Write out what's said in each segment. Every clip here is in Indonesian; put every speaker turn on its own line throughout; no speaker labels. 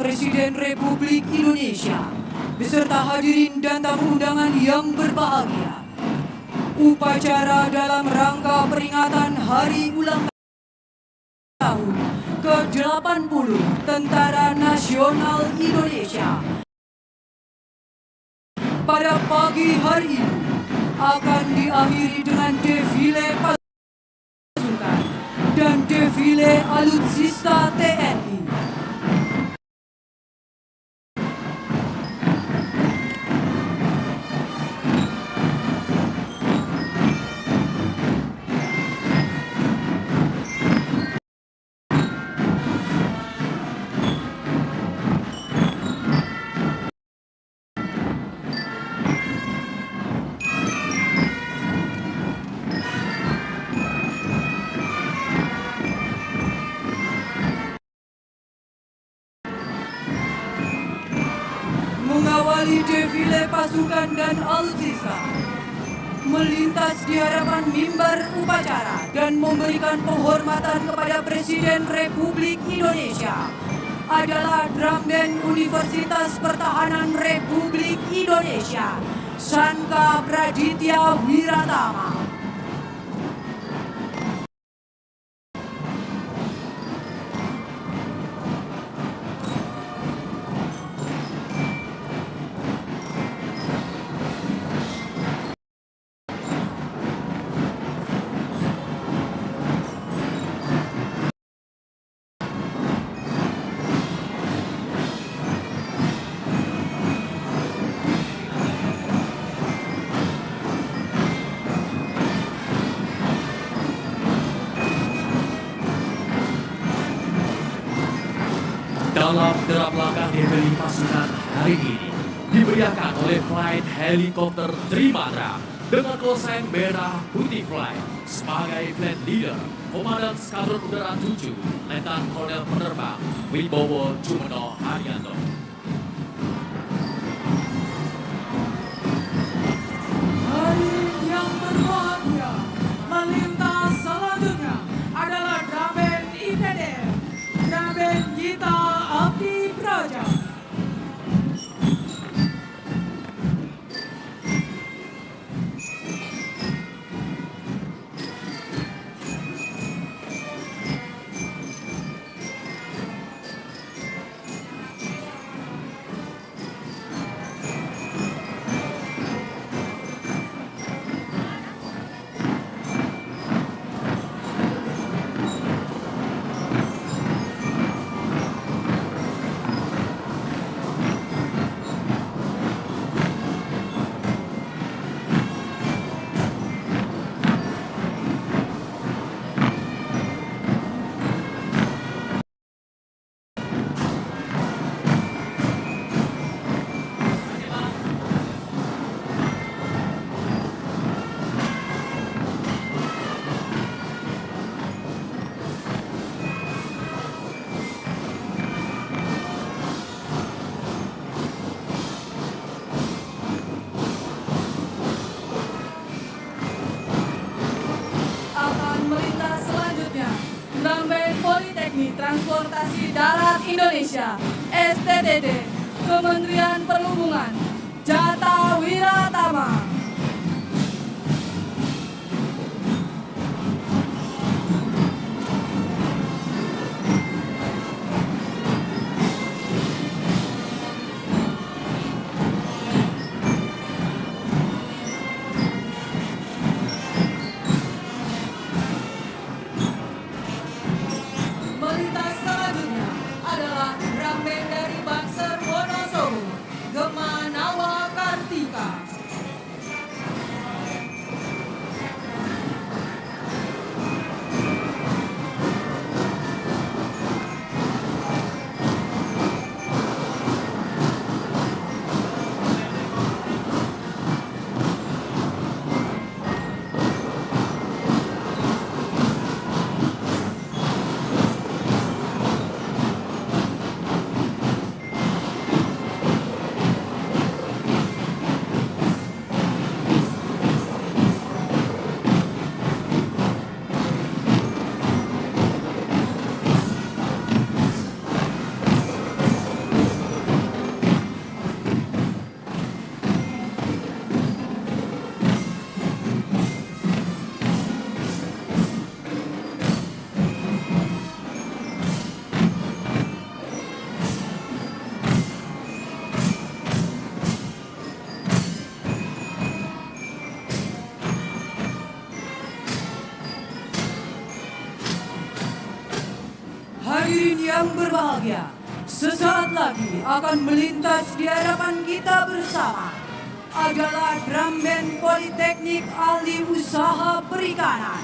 Presiden Republik Indonesia beserta hadirin dan tamu undangan yang berbahagia. Upacara dalam rangka peringatan Hari Ulang Tahun ke-80 Tentara Nasional Indonesia pada pagi hari ini akan diakhiri dengan defile pasukan dan defile alutsista TNI. Mengawali defile pasukan dan alutsista, melintas di hadapan mimbar upacara dan memberikan penghormatan kepada Presiden Republik Indonesia adalah Drum Band Universitas Pertahanan Republik Indonesia, Sanka Praditya Wiratama.
Dalam derap langkah defile pasukan hari ini diberiakan oleh Flight Helikopter Trimatra dengan callsign merah putih flight sebagai flight leader Komandan Skadron Udara 7 Letnan Kolonel Penerbang Wibowo Cumeno Haryanto.
Hari yang berbahagia, melintas selanjutnya adalah Drum Band IPDN, Drum Band Gita Abdi Praja. Politeknik Transportasi Darat Indonesia (STTD), Kementerian Perhubungan, Jata Wiratama.
Hadirin yang berbahagia, sesaat lagi akan melintas di hadapan kita bersama adalah drum band Politeknik Ahli Usaha Perikanan,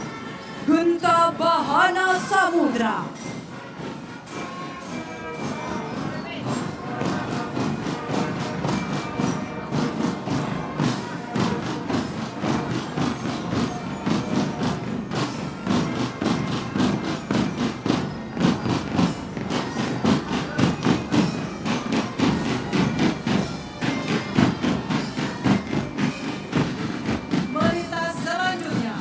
Genta Bahana Samudra.
Melintas selanjutnya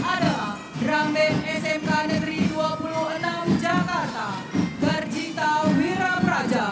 adalah drum band SMK Negeri 26 Jakarta, Garjita Wirapraja.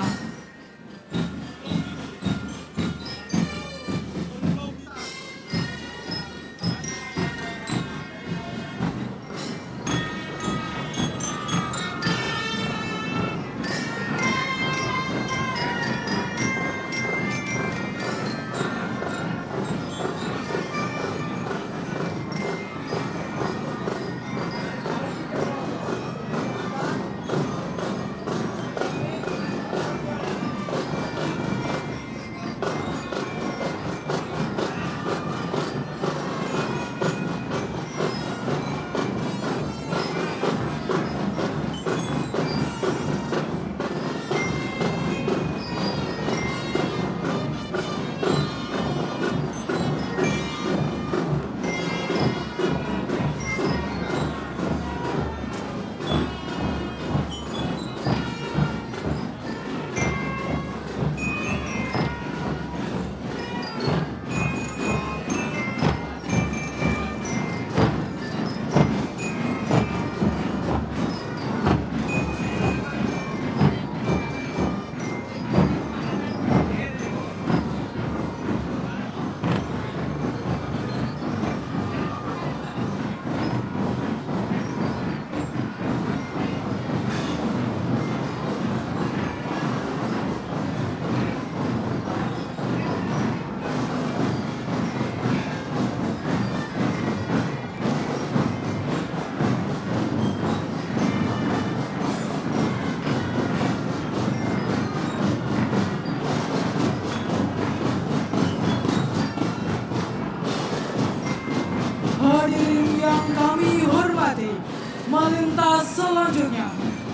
Hadirin yang kami hormati, melintas selanjutnya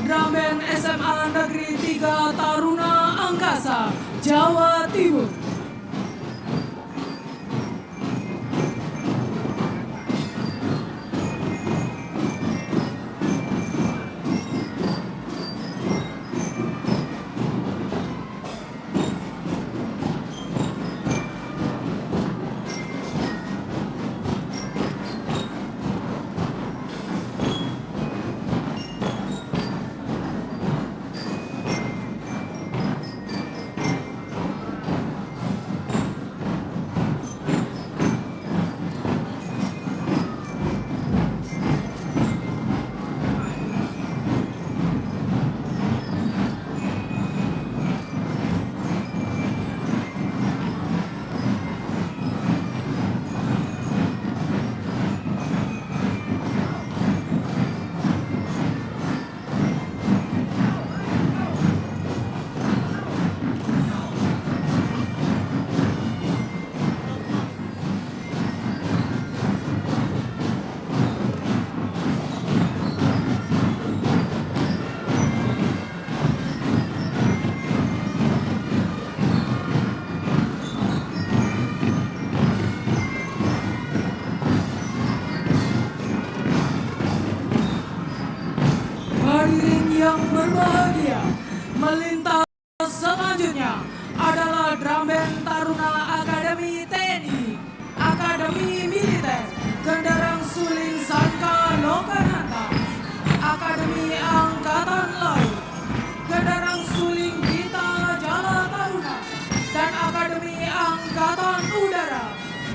drum band SMA Negeri 3 Taruna Angkasa, Jawa Timur. Hadirin yang berbahagia, melintas selanjutnya adalah drum band Taruna Akademi TNI, Akademi Militer, Genderang Suling Sangka Lokananta, Akademi Angkatan Laut, Genderang Suling Gita Jala Taruna, dan Akademi Angkatan Udara,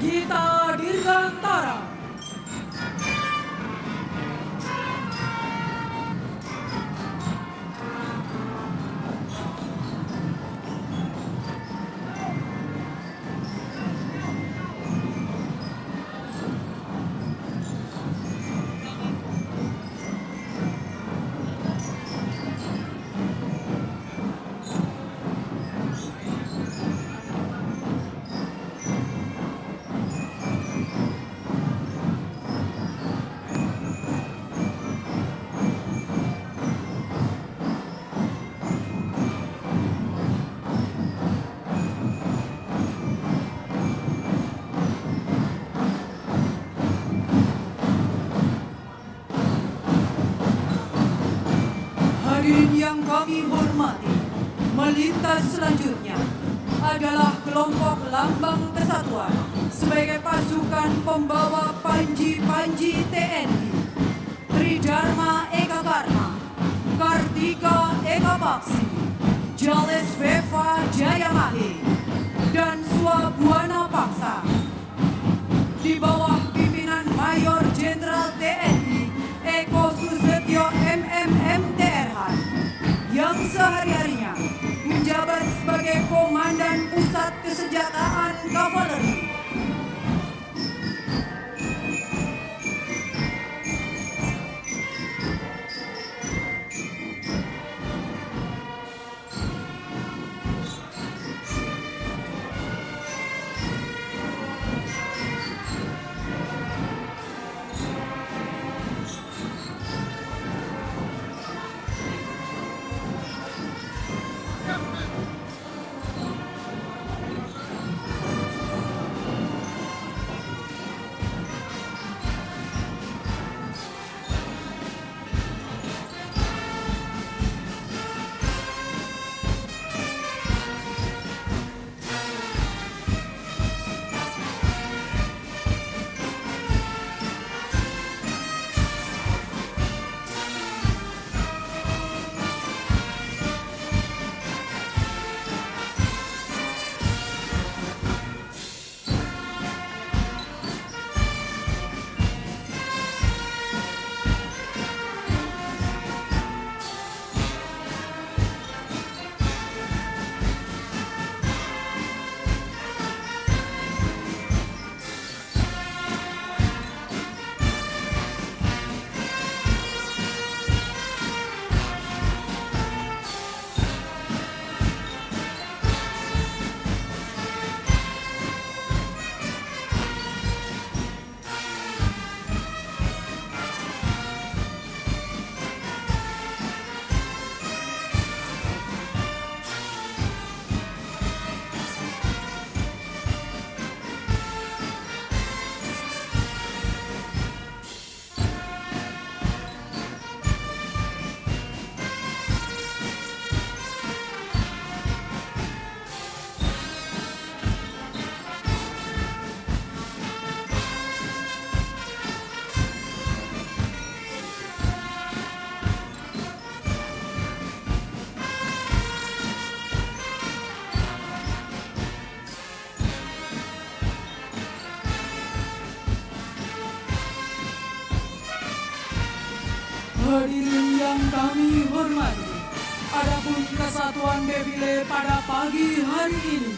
Gita Dirgantara.
Hadirin yang kami hormati, melintas selanjutnya adalah kelompok Lambang Kesatuan sebagai pasukan pembawa panji-panji TNI. Tridharma Eka Karma, Kartika Eka Paksi, Jales Veva Jayamahe, dan Swabuana Paksa. Di bawah pimpinan Mayor Jenderal TNI Eko Susetyo MMMTRH yang sehari-harinya menjabat sebagai Komandan Pusat Kesenjataan Kavaleri.
Hadirin yang kami hormati, adapun kesatuan defile pada pagi hari ini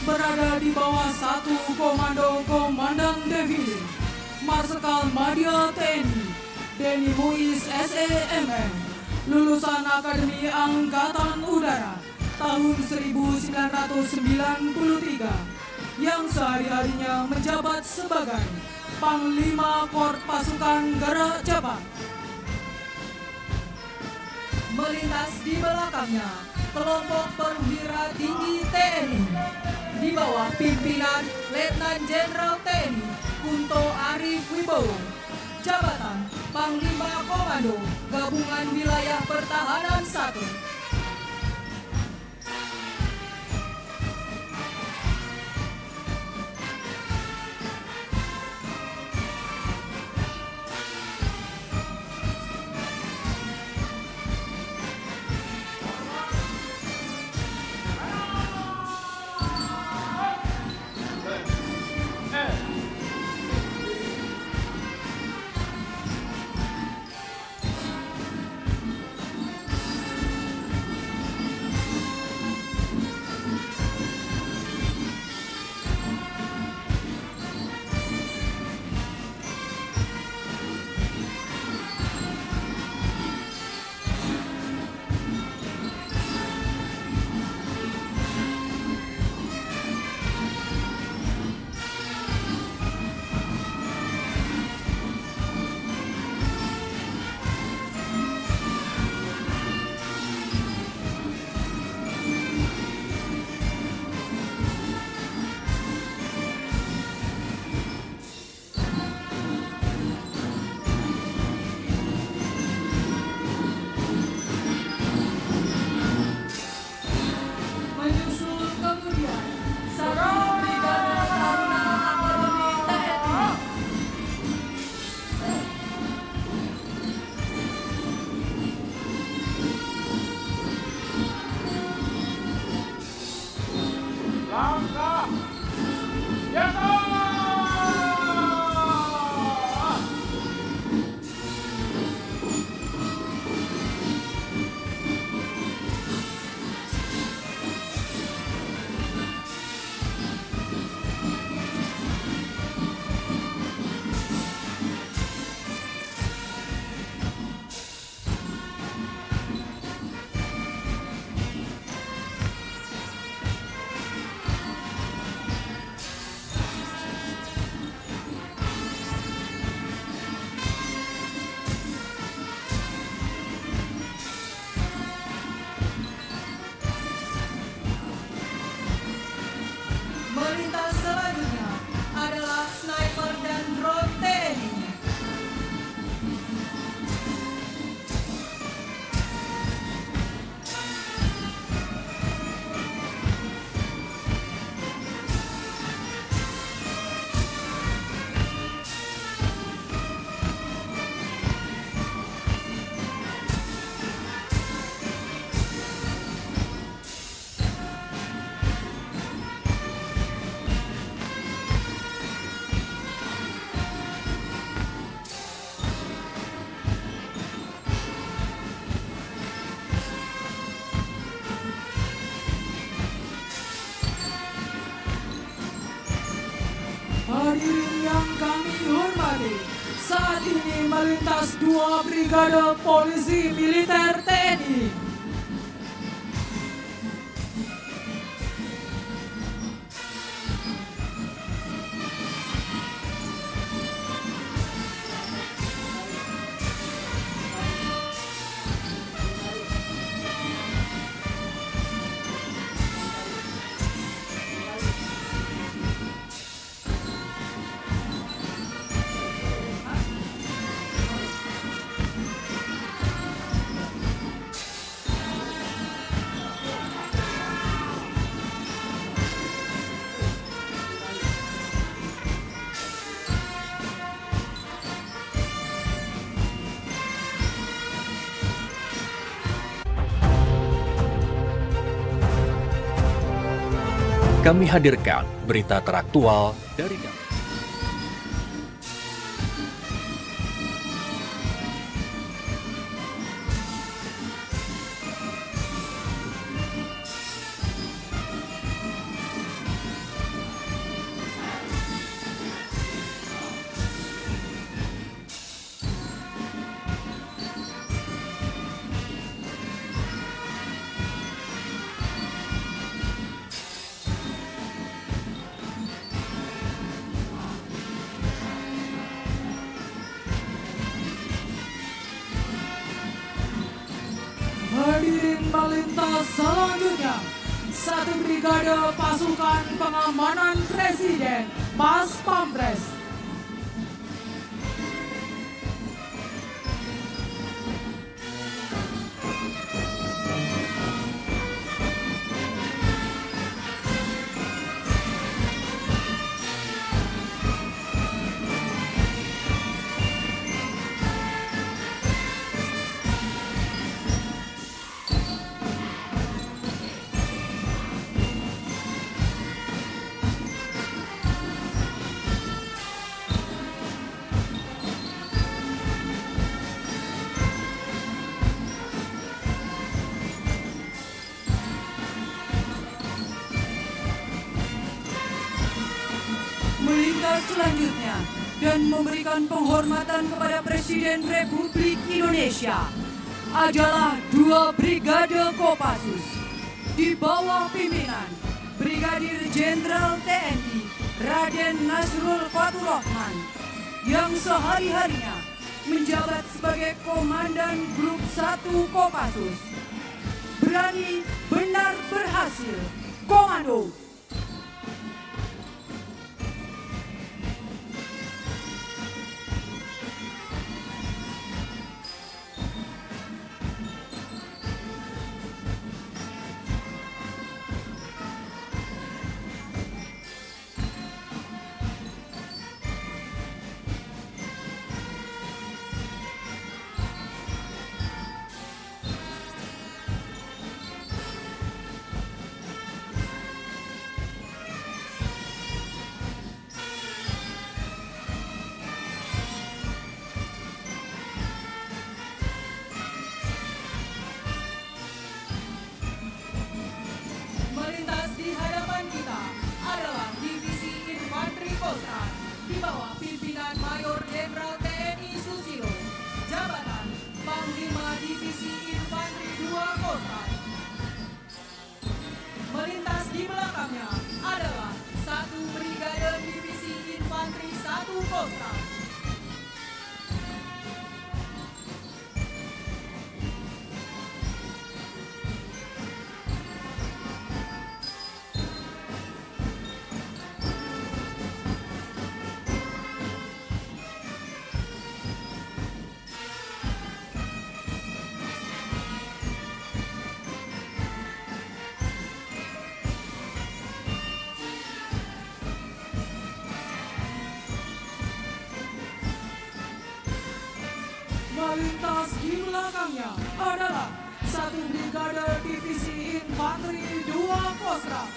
berada di bawah satu komando komandan defile Marsikal Madya TNI Denny Muiz SEMM, lulusan Akademi Angkatan Udara tahun 1993 yang sehari-harinya menjabat sebagai Panglima Korps Pasukan Gerak Cepat.
Melintas di belakangnya kelompok perwira tinggi TNI di bawah pimpinan Letnan Jenderal TNI Kunto Arif Wibowo, jabatan Panglima Komando Gabungan Wilayah Pertahanan 1.
Hadirin yang kami hormati, saat ini melintas 2 brigade polisi militer TNI.
Kami hadirkan berita teraktual dari
Hadirin melintas selanjutnya, 1 brigade pasukan pengamanan presiden Pas Pampres.
Melintas selanjutnya dan memberikan penghormatan kepada Presiden Republik Indonesia adalah 2 brigade Kopassus di bawah pimpinan Brigadir Jenderal TNI Raden Nasrul Faturrahman yang sehari-harinya menjabat sebagai Komandan Grup 1 Kopassus. Berani, benar, berhasil. Komando. Melintas di hadapan kita adalah Divisi Infanteri Kostrad di bawah pimpinan Mayor Jenderal TNI Susilo, jabatan Panglima Divisi Infanteri 2 Kostrad. Melintas di belakangnya adalah 1 Brigade Divisi Infanteri 1 Kostrad.
Melintas di belakangnya adalah 1 Brigade Divisi Infanteri 2 Kostrad.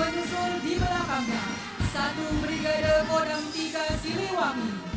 Menyusul di belakangnya, 1 Brigade Kodam 3 Siliwangi.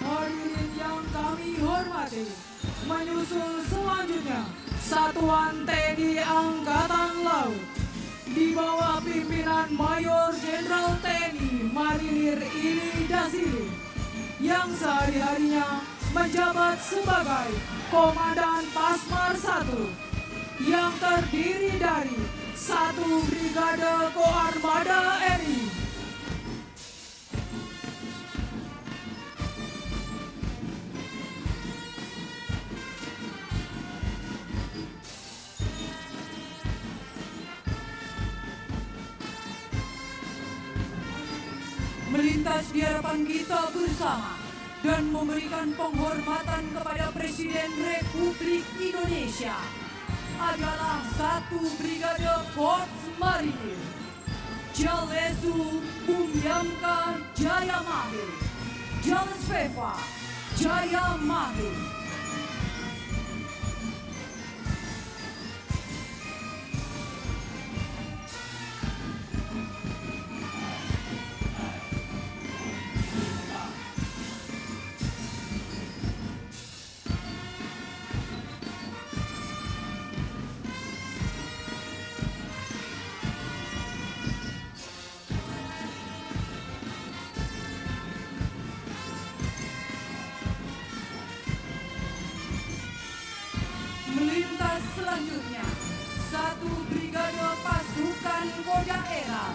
Hadirin yang kami hormati, menyusul selanjutnya Satuan TNI Angkatan Laut di bawah pimpinan Mayor Jenderal TNI Marinir Ili Dasiri yang sehari-harinya menjabat sebagai Komandan Pasmar 1 yang terdiri dari 1 Brigade Koarmada RI.
Melintas di hadapan kita bersama dan memberikan penghormatan kepada Presiden Republik Indonesia adalah 1 Brigade Korps Marinir Jalesu Bumyamka Jaya Mahir Jalsveva Jaya Mahir. Melintas selanjutnya 1 Brigade Pasukan Kodaeral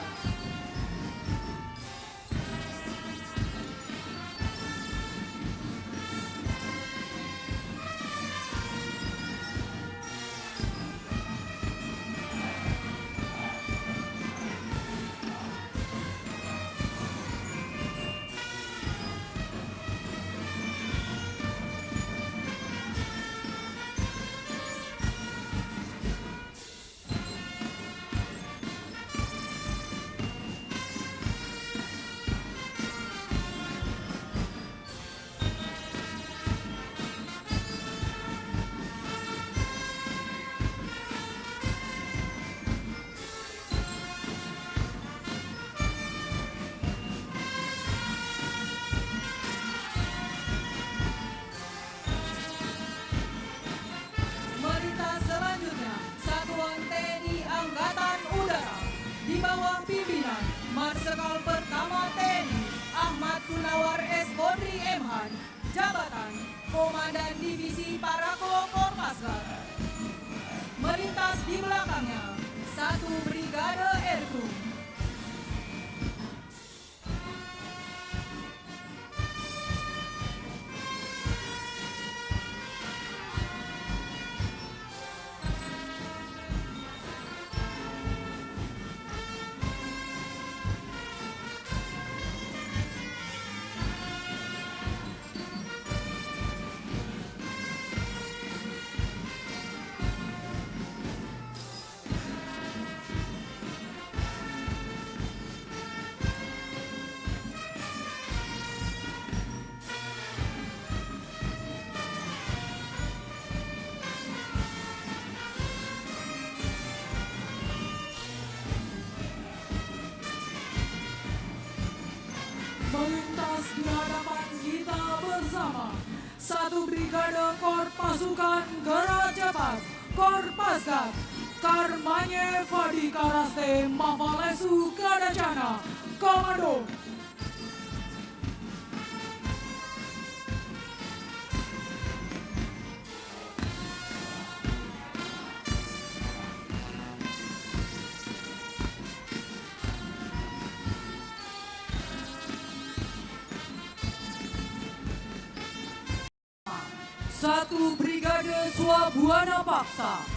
di bawah pimpinan Marsikal Pertama TNI Ahmad Sunawar S. Bodri MH, jabatan Komandan Divisi Parako Korpasgat. Melintas di belakangnya 1 Brigade Erku.
Melintas di hadapan kita bersama 1 Brigade Korps Pasukan Gerak Cepat Korpasgat Karmanye Fadi Karaste Mavalesu Kadacana Komando. 1 Brigade Swabuana Paksa.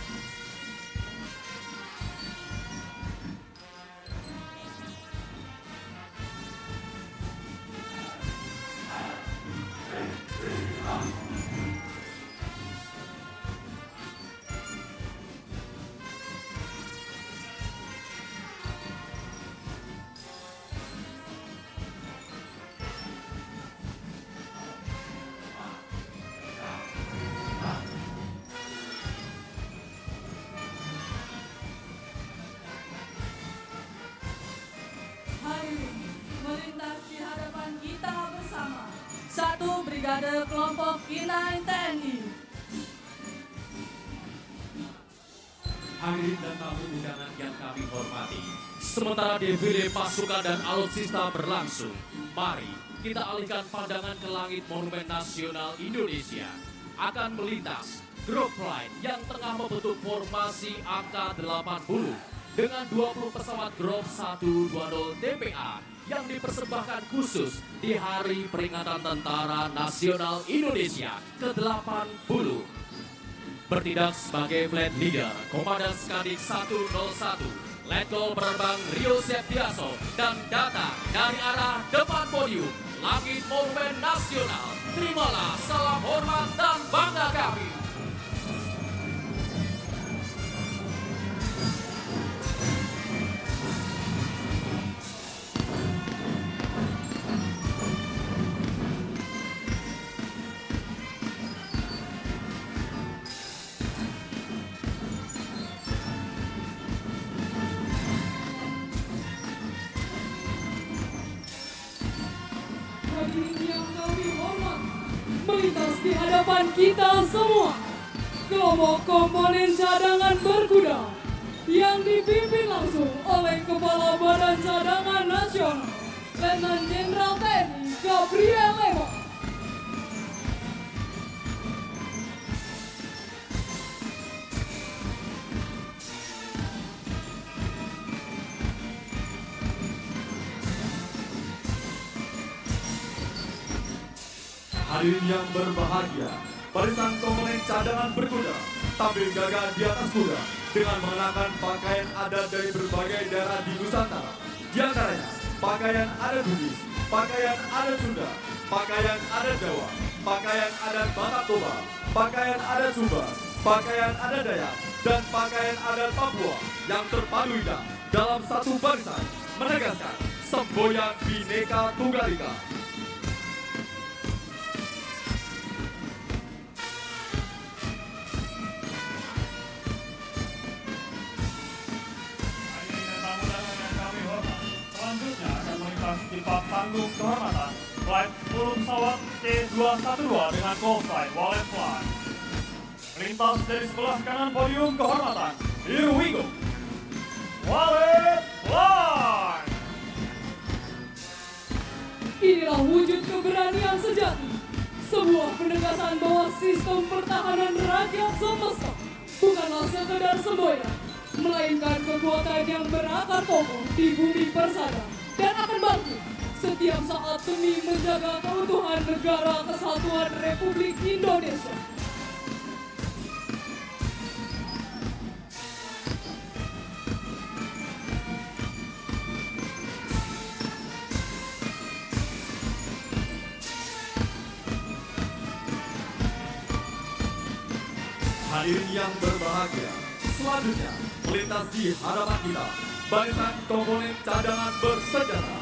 Hadirin, melintas di hadapan kita bersama 1 Brigade Kelompok K9 TNI.
Hadirin dan tamu undangan yang kami hormati, sementara defile pasukan dan alutsista berlangsung, mari kita alihkan pandangan ke langit Monumen Nasional Indonesia. Akan melintas Group Flight yang tengah membentuk formasi AK-80 dengan 20 pesawat Group 120 TPA yang dipersembahkan khusus di Hari Peringatan Tentara Nasional Indonesia ke-80. Bertindak sebagai flight leader, Komandan Skadik 101, Letkol Penerbang Rio Septiaso, dan datang dari arah depan podium, langit Monumen Nasional. Terimalah salam hormat dan bangga kami.
Hadirin yang kami hormati, melintas di hadapan kita semua, kelompok komponen cadangan berkuda yang dipimpin langsung oleh Kepala Badan Cadangan Nasional, Letnan Jenderal TNI Gabriel Lema.
Hadirin yang berbahagia, barisan komponen cadangan berkuda tampil gagah di atas kuda dengan mengenakan pakaian adat dari berbagai daerah di Nusantara. Di antaranya pakaian adat Bugis, pakaian adat Sunda, pakaian adat Jawa, pakaian adat Batak Toba, pakaian adat Sumba, pakaian adat Dayak, dan pakaian adat Papua yang terpadu indah dalam satu barisan menegaskan semboyan Bhinneka Tunggal Ika.
Di panggung kehormatan flight 10 pesawat C212 dengan call sign Wallet Fly. Melintas dari sebelah kanan podium kehormatan. Here we go. Wallet Fly.
Inilah wujud keberanian sejati, sebuah penegasan bahwa sistem pertahanan rakyat semesta bukanlah sekedar semboyan, melainkan kekuatan yang berakar kokoh di bumi persada dan akan bangkit setiap saat demi menjaga keutuhan negara kesatuan Republik Indonesia.
Hadirin yang berbahagia, selanjutnya melintas di hadapan kita barisan komponen cadangan bersenjata.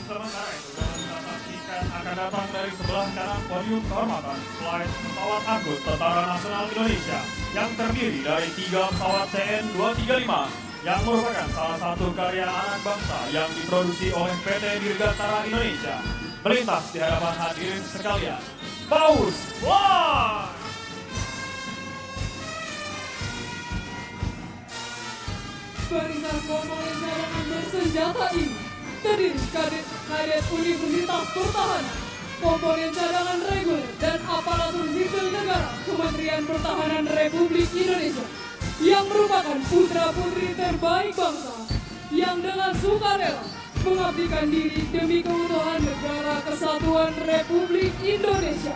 Sementara itu, kita saksikan akan datang dari sebelah kanan podium kehormatan flight pesawat angkut Tentara Nasional Indonesia yang terdiri dari 3 pesawat CN-235 yang merupakan salah satu karya anak bangsa yang diproduksi oleh PT Dirgantara Indonesia. Melintas di hadapan hadirin sekalian, Paus Fly!
Barisan komponen cadangan bersenjata ini terdiri kadet Universitas Pertahanan, komponen cadangan reguler, dan aparatur sipil negara Kementerian Pertahanan Republik Indonesia yang merupakan putra-putri terbaik bangsa yang dengan sukarela mengabdikan diri demi keutuhan Negara Kesatuan Republik Indonesia.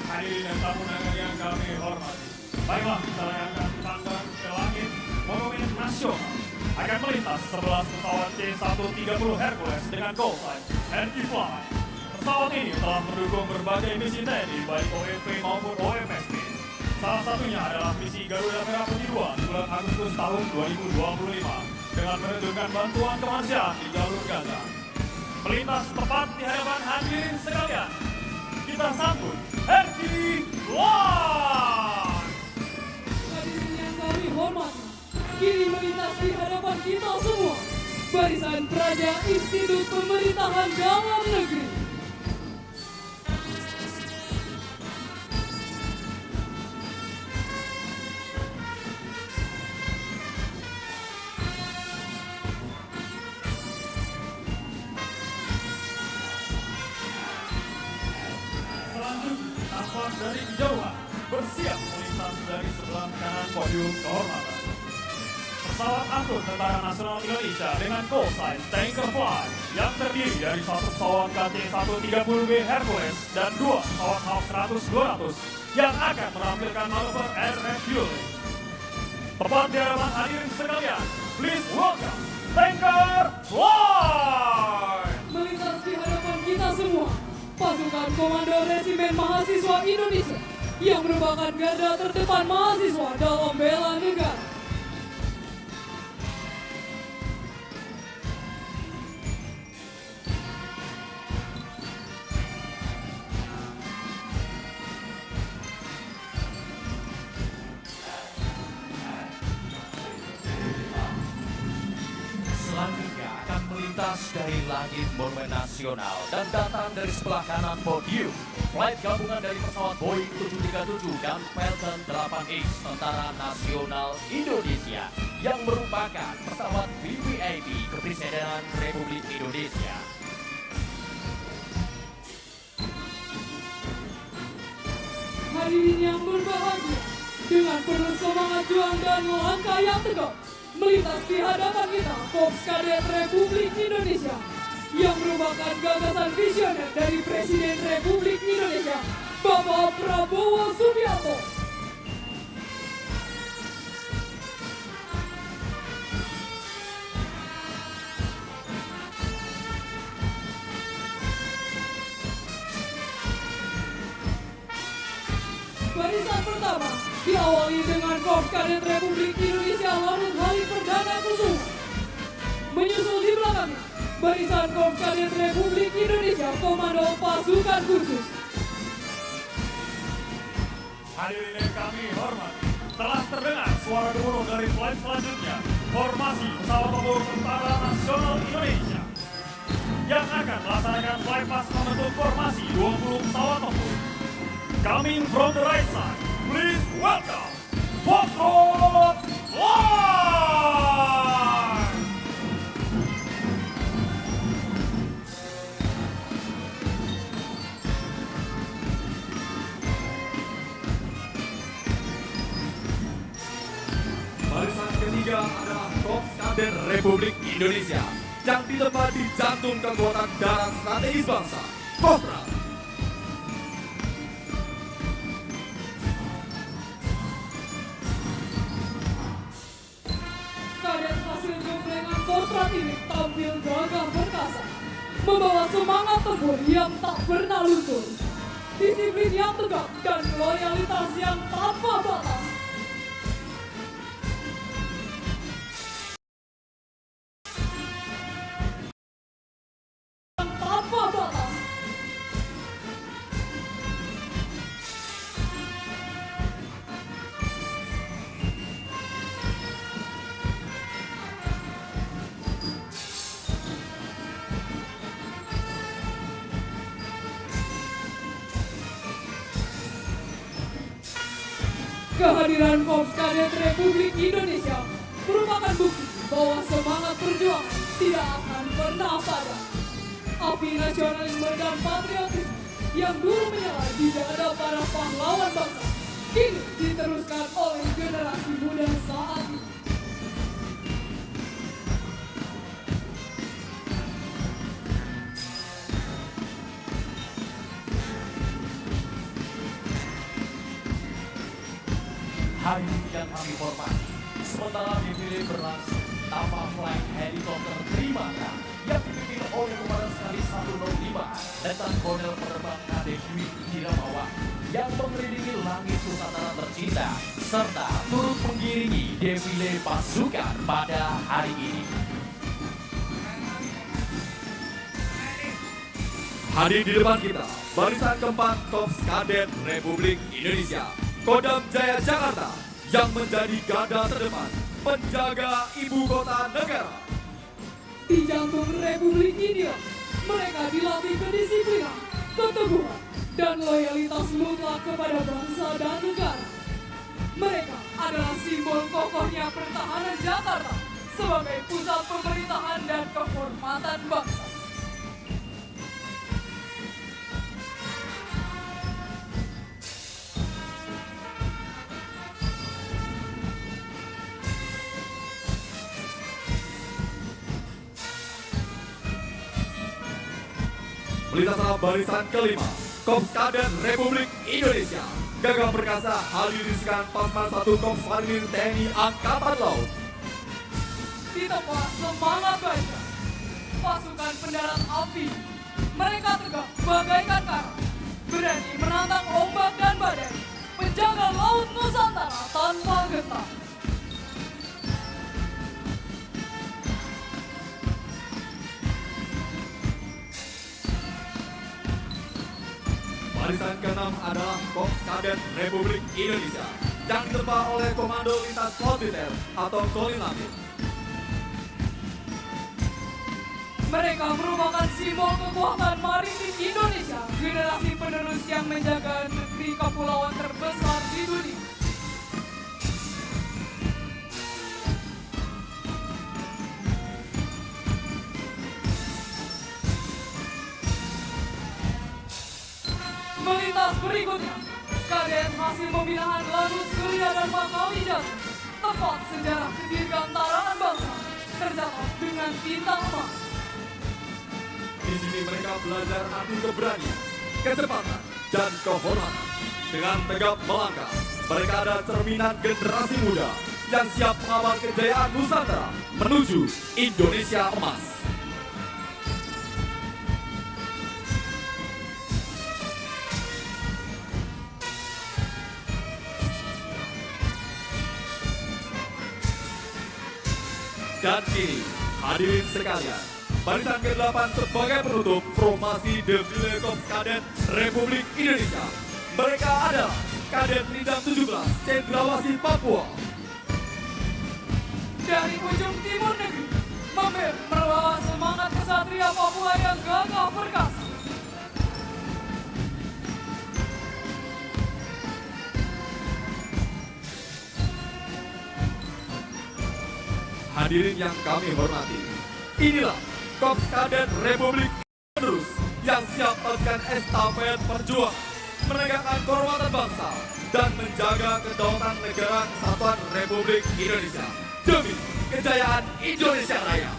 Hadirin dan tamu undangan yang kami hormati, baiklah kita layangkan pandang ke langit Monumen Nasional. Akan melintas 11 pesawat C-130 Hercules dengan call sign NQ-Fly. Pesawat ini telah mendukung berbagai misi TNI baik OMP maupun OMSB. Salah satunya adalah misi Garuda Merah Putih 2 di bulan Agustus tahun 2025 dengan menentukan bantuan kemanusiaan di jalur Gaza. Melintas tepat di hadapan hadirin sekalian, kita sambut Hercules!
Hadirin yang kami hormati, kini melintas di hadapan kita semua, Barisan Praja Institut Pemerintahan Dalam Negeri.
Tampak dari kejauhan, bersiap melintas dari sebelah kanan podium kehormatan. Pesawat angkut Tentara Nasional Indonesia dengan call sign Tanker Fly yang terdiri dari satu pesawat KC-130B Hercules dan dua pesawat Hawk 100-200 yang akan menampilkan manuver air refueling. Tepat di hadapan hadirin sekalian, please welcome Tanker Fly!
Melintas di hadapan kita semua, pasukan Komando Resimen Mahasiswa Indonesia yang merupakan garda terdepan mahasiswa dalam bela negara.
Selanjutnya akan melintas dari langit Monumen Nasional dan datang dari sebelah kanan podium. Flight gabungan dari pesawat Boeing 737 dan Falcon 8X Tentara Nasional Indonesia yang merupakan pesawat VVIP Kepresidenan Republik Indonesia.
Hadirin yang berbahagia, dengan penuh semangat juang dan langkah yang tegak, melintas di hadapan kita Korps Kadet Republik Indonesia yang merupakan gagasan visioner dari Presiden Republik Indonesia, Bapak Prabowo Subianto. Barisan pertama diawali dengan Korps Kadet Republik Indonesia Lanut Halim Perdana Kusuma. Menyusul di belakangnya, Barisan Korps Kadet Republik Indonesia Komando Pasukan Khusus.
Hadirin yang kami hormati, telah terdengar suara gemuruh dari flight selanjutnya, formasi pesawat tempur Tentara Nasional Indonesia yang akan melaksanakan flight pass membentuk formasi 20 pesawat tempur. Coming from the right side, please welcome Foxtrot Fly!
Barisan ketiga adalah Korps Kadet Republik Indonesia yang ditempat di jantung kekuatan darat strategis bangsa, Kostrat.
Kadet hasil gemblengan Kostrat ini tampil gagah perkasa, membawa semangat tempur yang tak pernah luntur, disiplin yang tegak dan loyalitas yang tanpa batas. Tanpa batas. Kehadiran Korps Kadet Republik Indonesia merupakan bukti bahwa semangat perjuangan tidak akan pernah padam. Api nasionalisme dan patriotisme yang dulu menyala di dada para pahlawan bangsa kini diteruskan oleh generasi muda saat ini.
Hari ini yang kami hormati, sementara defile berlangsung tanpa flight helikopter Trimatra yang dipimpin oleh Komandan Sekali 105 Letnan Kolonel Penerbang KD Dwi Hiramawan yang mengelilingi langit Nusantara tercinta serta turut mengiringi defile pasukan pada hari ini.
Hadir di depan kita, barisan keempat Korps Kadet Republik Indonesia, Kodam Jaya Jakarta, yang menjadi garda terdepan penjaga ibu kota negara.
Di jantung Republik India, mereka dilatih kedisiplinan, keteguhan, dan loyalitas mutlak kepada bangsa dan negara. Mereka adalah simbol kokohnya pertahanan Jakarta sebagai pusat pemerintahan dan kehormatan bangsa.
Melintas barisan kelima, Korps Kadet Republik Indonesia, Gagah Perkasa Haliliskan Pasman 1 Korps Marinir TNI Angkatan Laut.
Di tempat semangat baja, pasukan pendarat api, mereka tegak bagaikan karang, berani menantang ombak dan badai, menjaga laut Nusantara tanpa gentar.
Barisan ke-6 adalah Korps Kadet Republik Indonesia yang ditempa oleh Komando Lintas Laut-Militer atau Kolinlamil.
Mereka merupakan simbol kekuatan maritim Indonesia, generasi penerus yang menjaga negeri kepulauan terbesar di dunia. Melintas berikutnya, Kadet hasil pembinaan Lanut Surya dan Makawi Jati, tempat sejarah kedirgantaraan bangsa, tercatat dengan bintang emas.
Di sini mereka belajar arti keberanian, kecepatan, dan kehormatan. Dengan tegap melangkah, mereka adalah cerminan generasi muda yang siap mengawal kejayaan Nusantara menuju Indonesia Emas. Dan kini, hadirin sekalian, barisan ke-8 sebagai penutup formasi defile Korps Kadet Republik Indonesia. Mereka adalah Kadet Nidam 17 Cendrawasih Papua.
Dari ujung timur negeri, membawa semangat kesatria Papua yang gagah perkasa.
Hadirin yang kami hormati, inilah Korps Kadet Republik Penerus yang siap melanjutkan estafet perjuangan, menegakkan kehormatan bangsa, dan menjaga kedaulatan negara kesatuan Republik Indonesia demi kejayaan Indonesia Raya.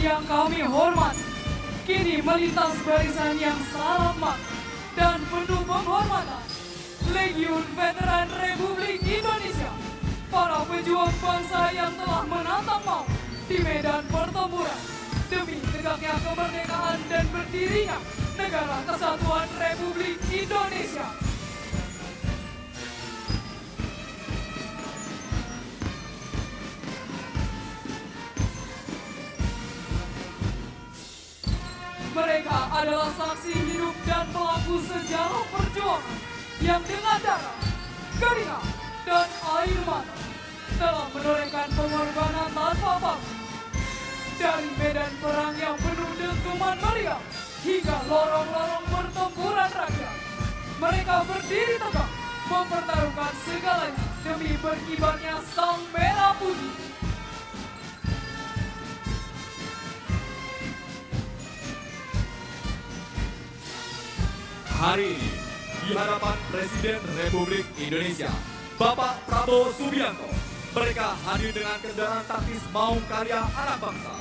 yang kami hormati, kini melintas barisan yang selamat dan penuh penghormatan. Legiun Veteran Republik Indonesia, para pejuang bangsa yang telah menantang maut di medan pertempuran demi tegaknya kemerdekaan dan berdirinya Negara Kesatuan Republik Indonesia. Mereka adalah saksi hidup dan pelaku sejarah perjuangan yang dengan darah, keringat, dan air mata telah menorehkan pengorbanan tanpa pamrih. Dari medan perang yang penuh dentuman meriam hingga lorong-lorong pertempuran rakyat, mereka berdiri tegak mempertaruhkan segalanya demi berkibarnya sang merah putih.
Hari ini, di hadapan Presiden Republik Indonesia, Bapak Prabowo Subianto, mereka hadir dengan kendaraan taktis Maung Karya Anak Bangsa.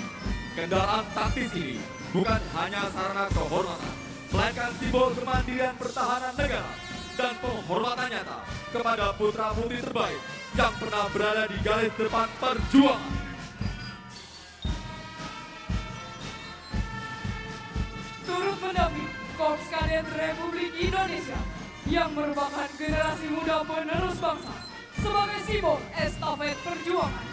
Kendaraan taktis ini bukan hanya sarana kehormatan, melainkan simbol kemandirian pertahanan negara dan penghormatan nyata kepada putra-putri terbaik yang pernah berada di garis depan perjuangan.
Turut mendampingi Korps Kadet Republik Indonesia yang merupakan generasi muda penerus bangsa sebagai simbol estafet perjuangan.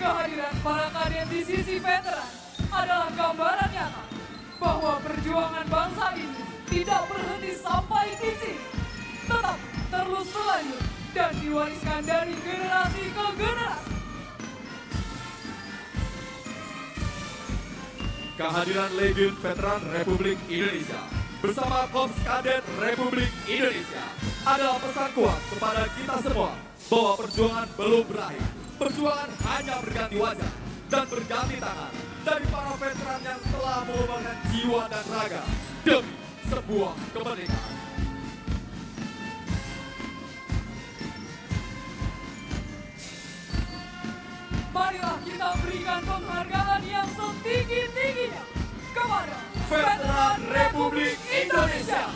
Kehadiran para kadet di sisi veteran adalah gambaran nyata bahwa perjuangan bangsa ini tidak berhenti sampai di sini, tetap terus berlanjut dan diwariskan dari generasi ke generasi.
Kehadiran Legiun Veteran Republik Indonesia bersama Korps Kadet Republik Indonesia adalah pesan kuat kepada kita semua bahwa perjuangan belum berakhir. Perjuangan hanya berganti wajah dan berganti tangan dari para veteran yang telah mengorbankan jiwa dan raga demi sebuah kemerdekaan.
Marilah kita berikan penghargaan yang setinggi-tingginya kepada
Veteran Republik Indonesia.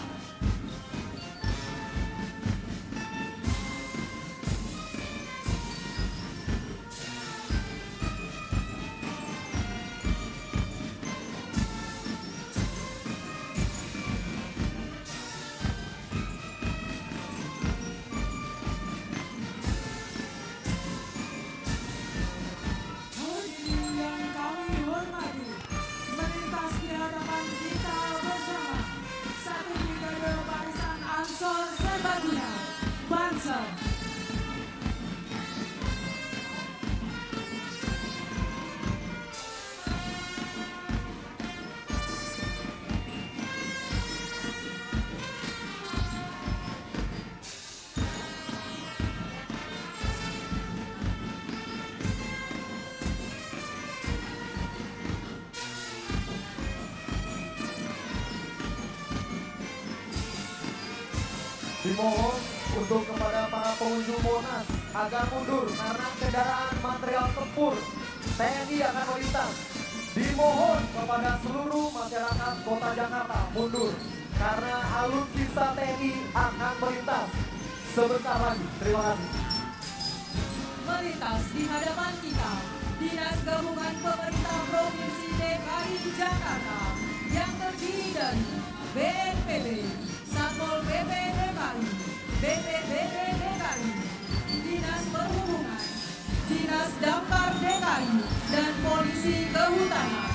Hadirin yang kami hormati, melintas di hadapan kita bersama satu brigade barisan Ansor Serbaguna, Banser.
Dimohon untuk kepada para pengunjung Monas agar mundur karena kendaraan material tempur TNI akan melintas. Dimohon kepada seluruh masyarakat Kota Jakarta mundur karena alutsista TNI akan melintas sebentar lagi. Terima kasih.
Melintas di hadapan kita, Dinas Gabungan Pemerintah Provinsi DKI Jakarta yang terdiri dari BNPB, Satpol PP DKI, BPBD DKI, Dinas Perhubungan, Dinas Damkar DKI, dan Polisi Kehutanan.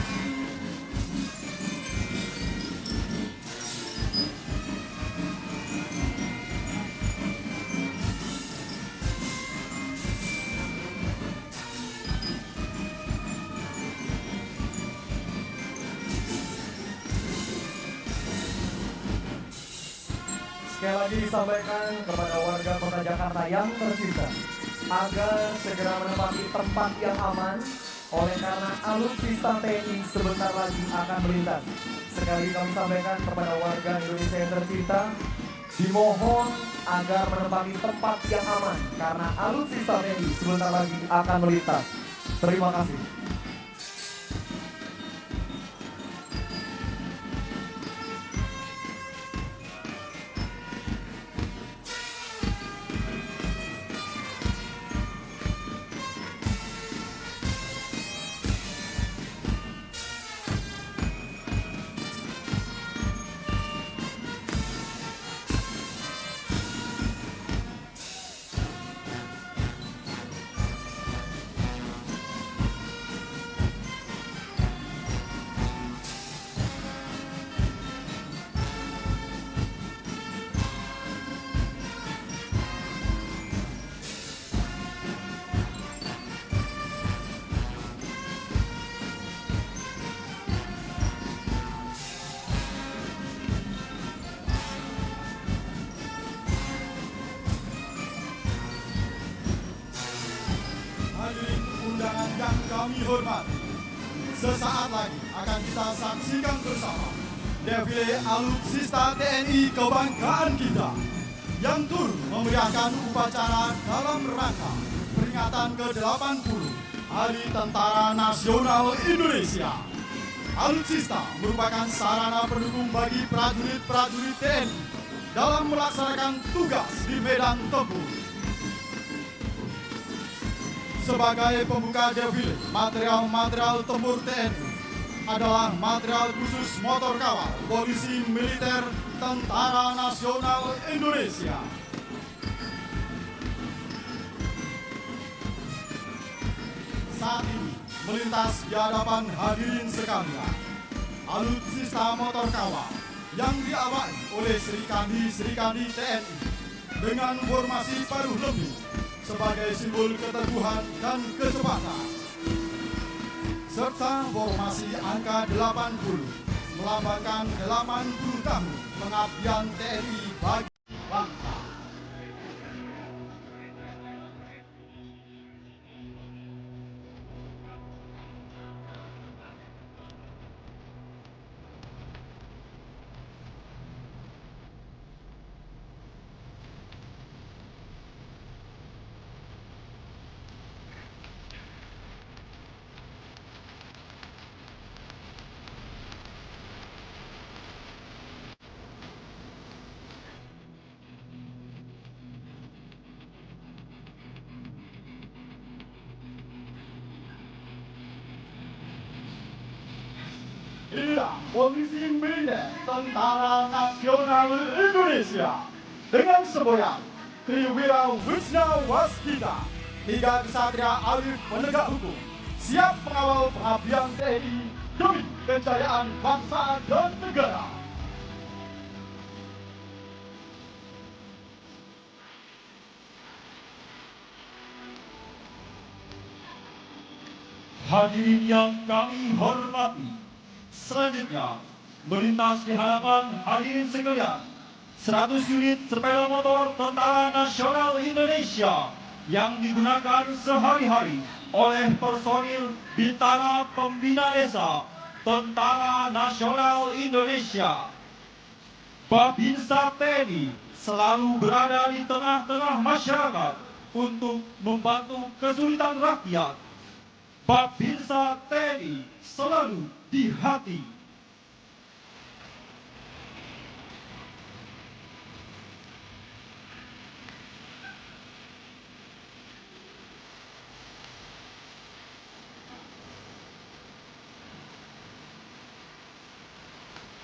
Sekali lagi disampaikan kepada warga Kota Jakarta yang tercinta agar segera menempati tempat yang aman oleh karena alutsista TNI sebentar lagi akan melintas. Sekali lagi kami sampaikan kepada warga Indonesia yang tercinta, dimohon agar menempati tempat yang aman karena alutsista TNI sebentar lagi akan melintas. Terima kasih.
kami hormati, sesaat lagi akan kita saksikan bersama defile alutsista TNI kebanggaan kita yang turut memeriahkan upacara dalam rangka peringatan ke-80 Hari Tentara Nasional Indonesia. Alutsista merupakan sarana pendukung bagi prajurit-prajurit TNI dalam melaksanakan tugas di medan tempur. Sebagai pembuka defile, material-material tempur TNI adalah material khusus motor kawal Polisi Militer Tentara Nasional Indonesia. Saat ini melintas di hadapan hadirin sekalian alutsista motor kawal yang diawaki oleh Serikandi TNI dengan formasi paruh lebih sebagai simbol keteguhan dan kecepatan, serta formasi angka 80 melambangkan 80 tahun pengabdian TNI bagi bangsa. Inilah Polisi Militer Tentara Nasional Indonesia dengan semboyan Triwira Wisna Waskita, 3 kesatria alif penegak hukum, siap mengawal pengabdian TNI demi kejayaan bangsa dan negara.
Hadirin yang kami hormati, selanjutnya melintas di hadapan hadirin sekalian 100 unit sepeda motor Tentara Nasional Indonesia yang digunakan sehari-hari oleh personil Bintara Pembina Desa Tentara Nasional Indonesia. Babinsa TNI selalu berada di tengah-tengah masyarakat untuk membantu kesulitan rakyat. Babinsa TNI selalu di hati.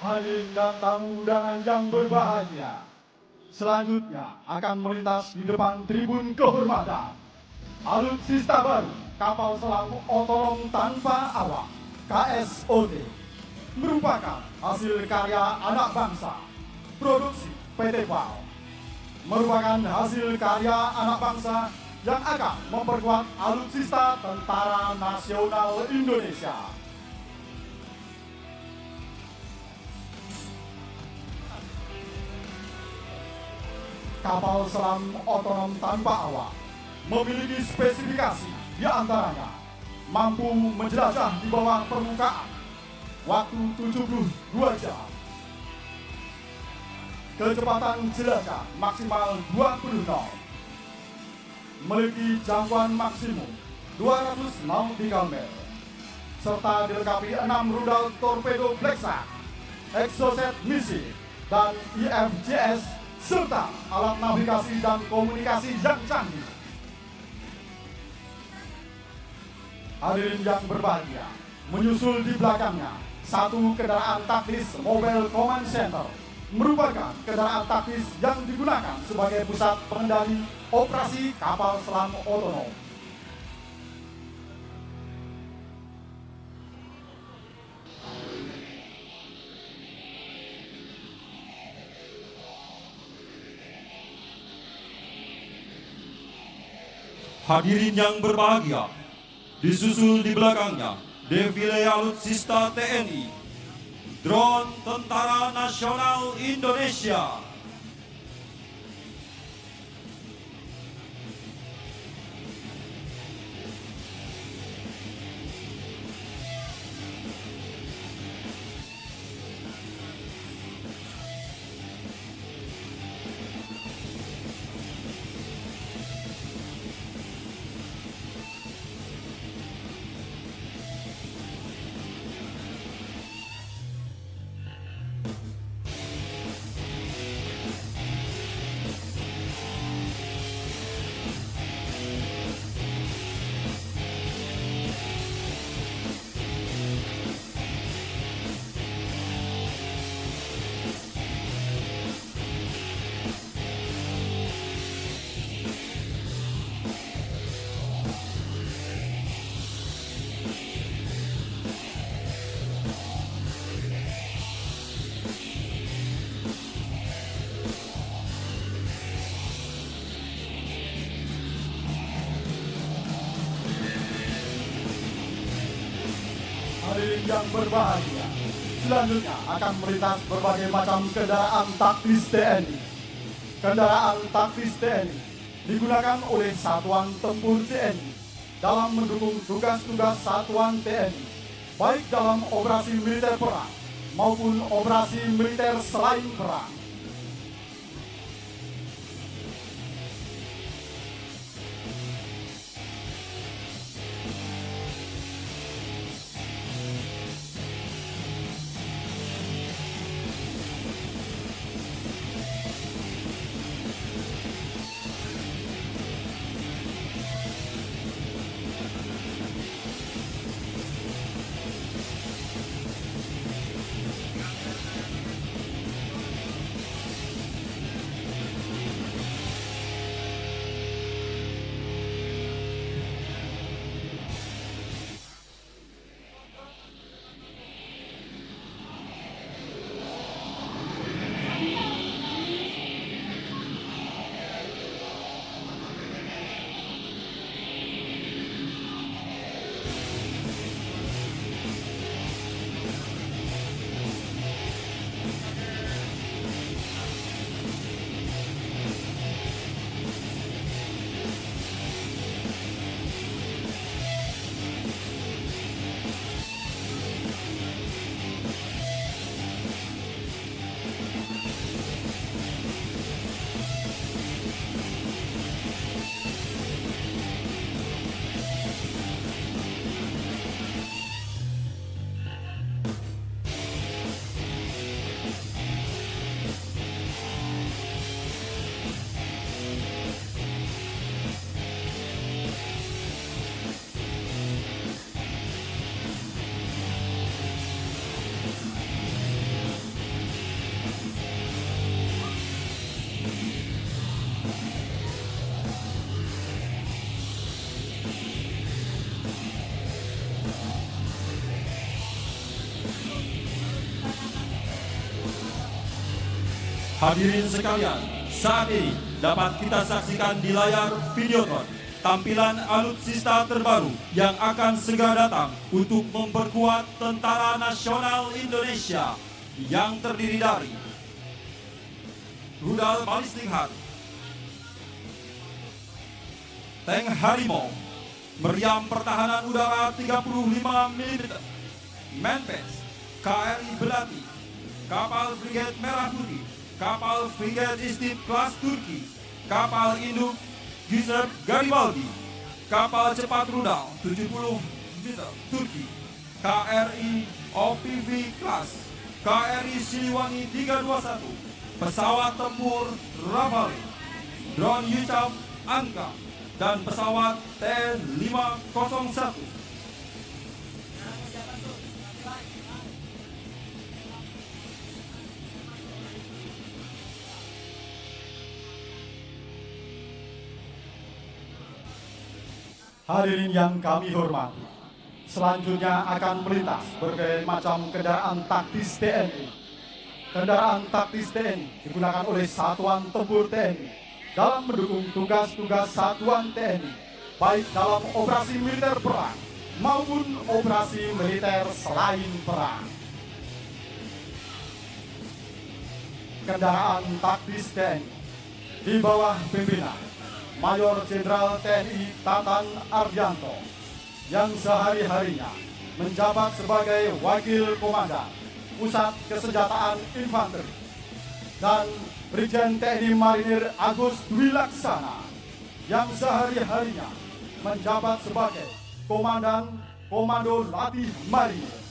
Hadirin dan tamu undangan yang berbahagia, selanjutnya akan melintas di depan tribun kehormatan alutsista baru kapal selam otonom tanpa awak KSOT, merupakan hasil karya anak bangsa, produksi PT PAL, merupakan hasil karya anak bangsa yang akan memperkuat alutsista Tentara Nasional Indonesia. Kapal selam otonom tanpa awak memiliki spesifikasi di antaranya mampu menjelajah di bawah permukaan waktu 72 jam, kecepatan jelajah maksimal 20 knot, memiliki jangkauan maksimum 200 nautical mil, serta dilengkapi 6 rudal torpedo Black Shark, exocet misi, dan IFJS, serta alat navigasi dan komunikasi yang canggih. Hadirin yang berbahagia, menyusul di belakangnya satu kendaraan taktis Mobile Command Center, merupakan kendaraan taktis yang digunakan sebagai pusat pengendali operasi kapal selam otonom.
Hadirin yang berbahagia, disusul di belakangnya defile alutsista TNI, drone Tentara Nasional Indonesia.
Hadirin yang berbahagia, selanjutnya akan melintas berbagai macam kendaraan taktis TNI. Kendaraan taktis TNI digunakan oleh satuan tempur TNI dalam mendukung tugas-tugas satuan TNI, baik dalam operasi militer perang maupun operasi militer selain perang.
Hadirin sekalian, saat ini dapat kita saksikan di layar Videotron tampilan alutsista terbaru yang akan segera datang untuk memperkuat Tentara Nasional Indonesia yang terdiri dari rudal balistik Harry, tank Harimau, meriam pertahanan udara 35 mm, Manpass, KRI Belati, kapal frigate Merah Putih, kapal frigate Istid kelas Turki, kapal induk Giuseppe Garibaldi, kapal cepat rudal 70 meter Turki, KRI OPV kelas, KRI Siliwangi 321, pesawat tempur Rafale, drone UCAV Angka, dan pesawat T-501.
Hadirin yang kami hormati, selanjutnya akan melintas berbagai macam kendaraan taktis TNI. Kendaraan taktis TNI digunakan oleh satuan tempur TNI dalam mendukung tugas-tugas satuan TNI, baik dalam operasi militer perang maupun operasi militer selain perang. Kendaraan taktis TNI di bawah pimpinan Mayor Jenderal TNI Tatan Ardianto yang sehari-harinya menjabat sebagai Wakil Komandan Pusat Kesenjataan Infanteri, dan Brigjen TNI Marinir Agus Dwi Laksana yang sehari-harinya menjabat sebagai Komandan Komando Latih Marinir.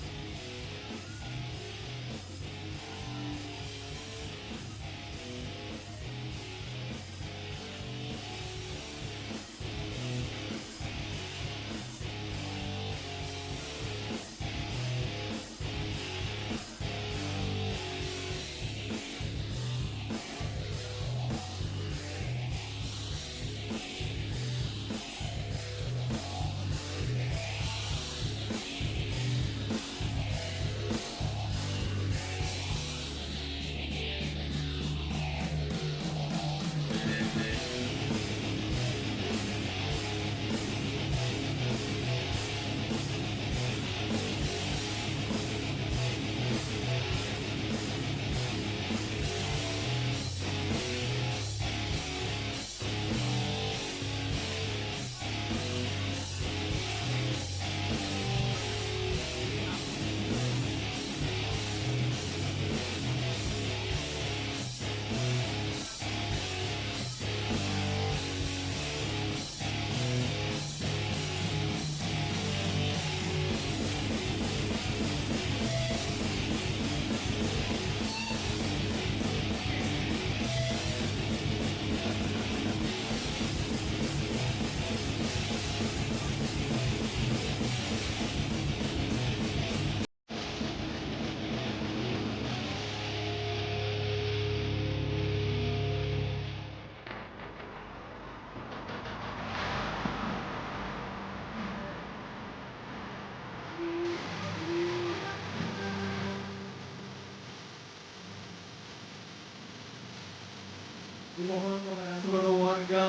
Mohon kepada seluruh warga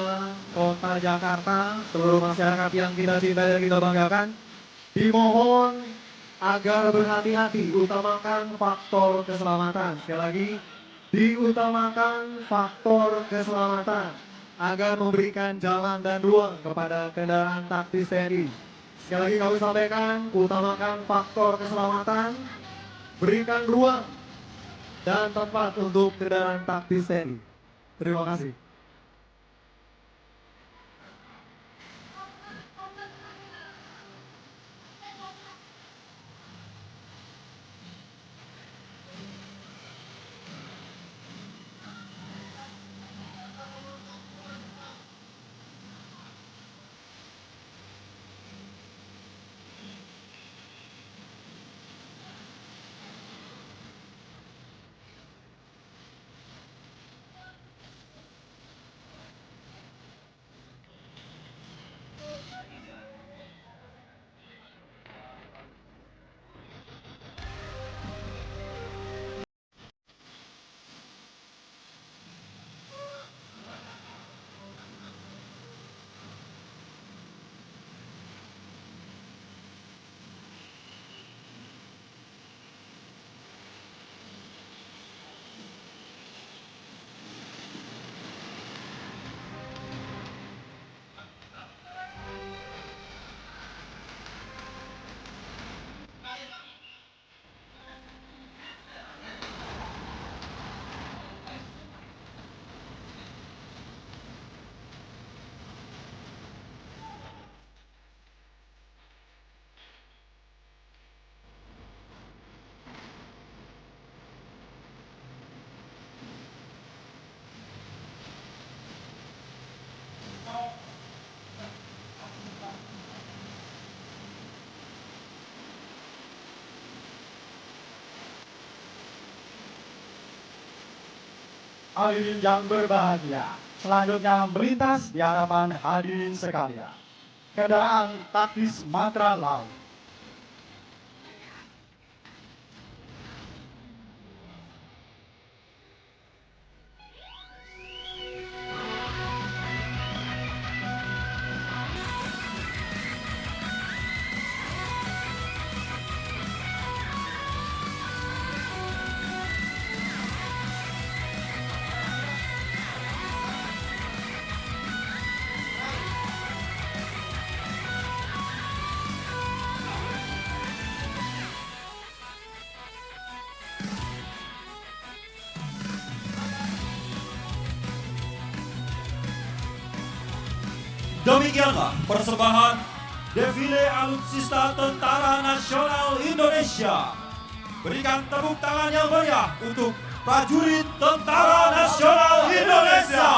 kota Jakarta, seluruh masyarakat yang kita cintai dan kita banggakan, dimohon agar berhati-hati, utamakan faktor keselamatan. Sekali lagi, diutamakan faktor keselamatan agar memberikan jalan dan ruang kepada kendaraan taktis TNI. Sekali lagi kami sampaikan, utamakan faktor keselamatan, berikan ruang dan tempat untuk kendaraan taktis TNI. Terima kasih.
Hadirin yang berbahagia, selanjutnya melintas di hadapan hadirin sekalian, kendaraan taktis Matra Laut.
Demikianlah persembahan defile alutsista Tentara Nasional Indonesia. Berikan tepuk tangan yang meriah untuk prajurit Tentara Nasional Indonesia.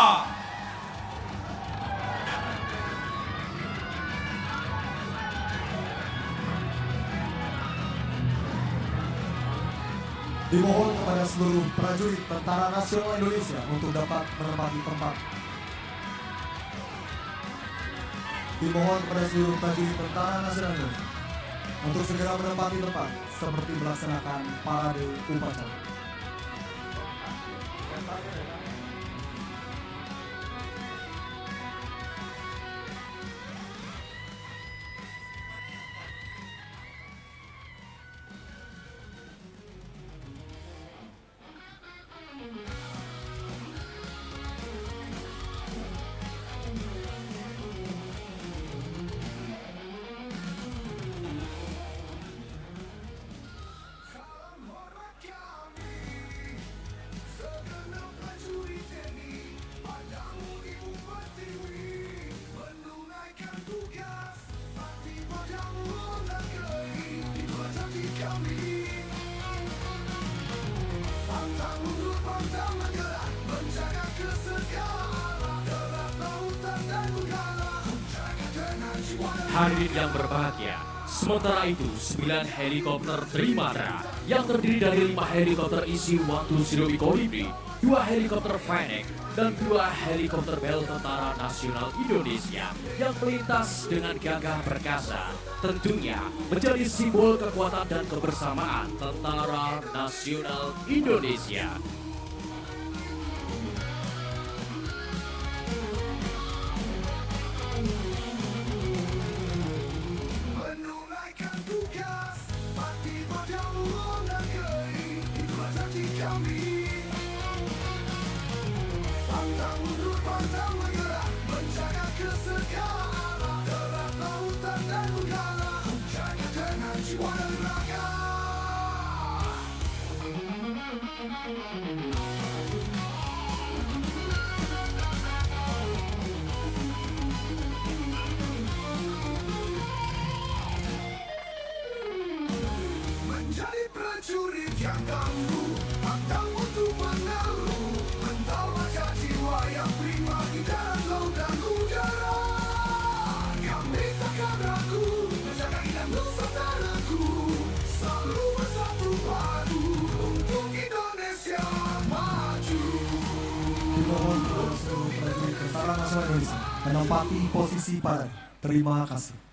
Dimohon kepada seluruh prajurit Tentara Nasional Indonesia untuk dapat menempati tempat. Dimohon kepada seluruh prajurit Tentara Nasional Indonesia untuk segera menempati tempat seperti melaksanakan parade upacara.
Hadirin yang berbahagia, sementara itu 9 helikopter Trimatra yang terdiri dari 5 helikopter isi waktu Zero Equilibrium, 2 helikopter Fennec, dan 2 helikopter Bell Tentara Nasional Indonesia yang melintas dengan gagah perkasa tentunya menjadi simbol kekuatan dan kebersamaan Tentara Nasional Indonesia.
Tentara Nasional Indonesia menempati posisi parade. Terima kasih.